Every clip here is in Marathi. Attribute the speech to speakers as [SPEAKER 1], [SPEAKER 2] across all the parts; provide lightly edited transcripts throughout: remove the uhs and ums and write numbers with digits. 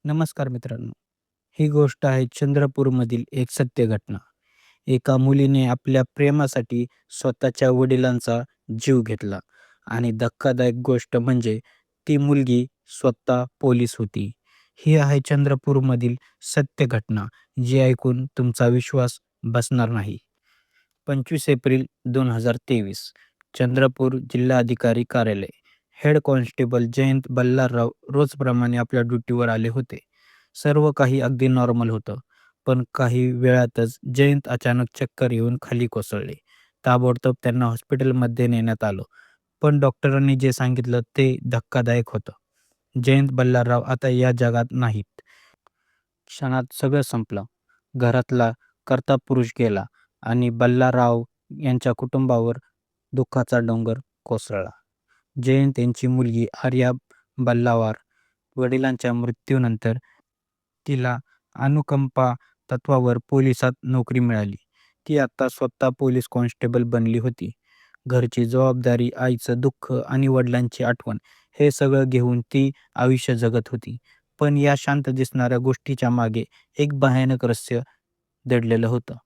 [SPEAKER 1] नमस्कार मित्रांनो. ही गोष्ट आहे चंद्रपूरमधील एक सत्य घटना. एका मुलीने आपल्या प्रेमासाठी स्वतःच्या वडिलांचा जीव घेतला आणि धक्कादायक गोष्ट म्हणजे ती मुलगी स्वतः पोलीस होती. ही आहे चंद्रपूरमधील सत्य घटना, जी ऐकून तुमचा विश्वास बसणार नाही. 25 एप्रिल 2023 चंद्रपूर जिल्हाधिकारी कार्यालय. हेड कॉन्स्टेबल जयंत बल्लारराव रोजप्रमाणे आपल्या ड्युटीवर आले होते. सर्व काही अगदी नॉर्मल होतं. पण काही वेळातच जयंत अचानक चक्कर येऊन खाली कोसळले. ताबडतोब त्यांना हॉस्पिटलमध्ये नेण्यात आलं. पण डॉक्टरांनी जे सांगितलं ते धक्कादायक होतं. जयंत बल्लारराव आता या जगात नाहीत. क्षणात सगळं संपलं. घरातला कर्ता पुरुष गेला आणि बल्लाराव यांच्या कुटुंबावर दुःखाचा डोंगर कोसळला. जयंत यांची मुलगी आर्या बल्लावार वडिलांच्या मृत्यूनंतर तिला अनुकंपा तत्त्वावर पोलिसात नोकरी मिळाली. ती आता स्वतः पोलीस कॉन्स्टेबल बनली होती. घरची जबाबदारी, आईचं दुःख आणि वडिलांची आठवण हे सगळं घेऊन ती आयुष्य जगत होती. पण या शांत दिसणाऱ्या गोष्टीच्या मागे एक भयानक रहस्य दडलेलं होतं.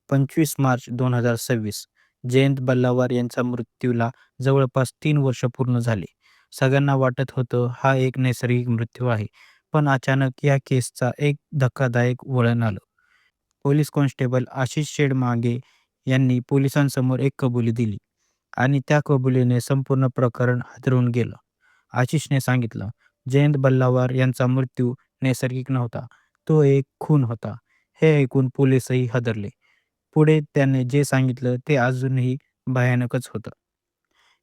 [SPEAKER 1] 25 मार्च 2026 जयंत बल्लावार यांच्या मृत्यूला जवळपास 3 वर्ष पूर्ण झाले. सगळ्यांना वाटत होतं हा एक नैसर्गिक मृत्यू आहे. पण अचानक या केसचा एक धक्कादायक वळण आलं. पोलीस कॉन्स्टेबल आशिष शेडमागे यांनी पोलिसांसमोर एक कबुली दिली आणि त्या कबुलीने संपूर्ण प्रकरण हादरवून गेलं. आशिषने सांगितलं, जयंत बल्लावार यांचा मृत्यू नैसर्गिक नव्हता. तो एक खून होता. हे ऐकून पोलीसही हादरले. पुढे त्याने जे सांगितलं ते अजूनही भयानकच होतं.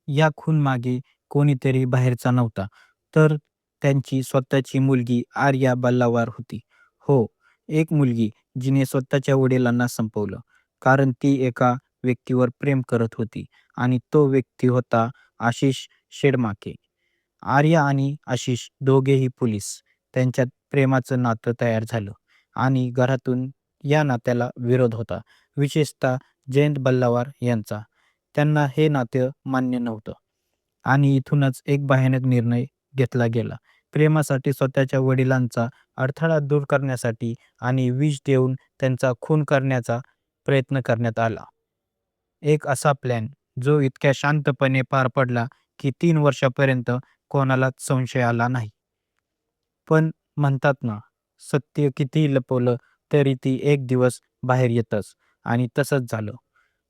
[SPEAKER 1] या खूनमागे कोणीतरी बाहेरचा नव्हता, तर त्यांची स्वतःची मुलगी आर्या बल्लावार होती. हो, एक मुलगी जिने स्वतःच्या वडिलांना संपवलं, कारण ती एका व्यक्तीवर प्रेम करत होती आणि तो व्यक्ती होता आशिष शेडमाके. आर्या आणि आशिष दोघेही पोलीस. त्यांच्यात प्रेमाचं नातं तयार झालं आणि घरातून या नात्याला विरोध होता, विशेषतः जयंत बल्लावार यांचा. त्यांना हे नातं मान्य नव्हतं आणि इथूनच एक भयानक निर्णय घेतला गेला. प्रेमासाठी स्वतःच्या वडिलांचा अडथळा दूर करण्यासाठी आणि विष देऊन त्यांचा खून करण्याचा प्रयत्न करण्यात आला. एक असा प्लॅन जो इतक्या शांतपणे पार पडला की 3 वर्षापर्यंत कोणालाच संशय आला नाही. पण म्हणतात ना, सत्य कितीही लपवलं तरी ती एक दिवस बाहेर येतच आणि तसंच झालं.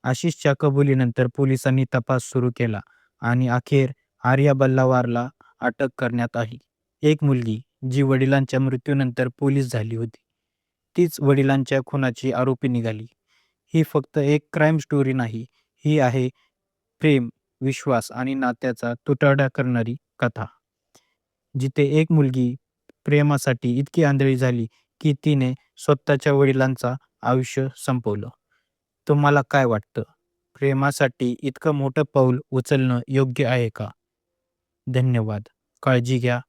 [SPEAKER 1] आशिषच्या कबुलीनंतर पोलिसांनी तपास सुरू केला आणि अखेर आर्या बल्लावारला अटक करण्यात आली. एक मुलगी जी वडिलांच्या मृत्यूनंतर पोलीस झाली होती, तीच वडिलांच्या खुनाची आरोपी निघाली. ही फक्त एक क्राईम स्टोरी नाही, ही आहे प्रेम, विश्वास आणि नात्याचा तुटवडा करणारी कथा. जिथे एक मुलगी प्रेमासाठी इतकी आंधळी झाली, की तिने स्वतःच्या वडिलांचं आयुष्य संपवलं. तुम्हाला काय वाटतं? प्रेमासाठी इतकं मोठं पाऊल उचलणं योग्य आहे का? धन्यवाद. काळजी घ्या.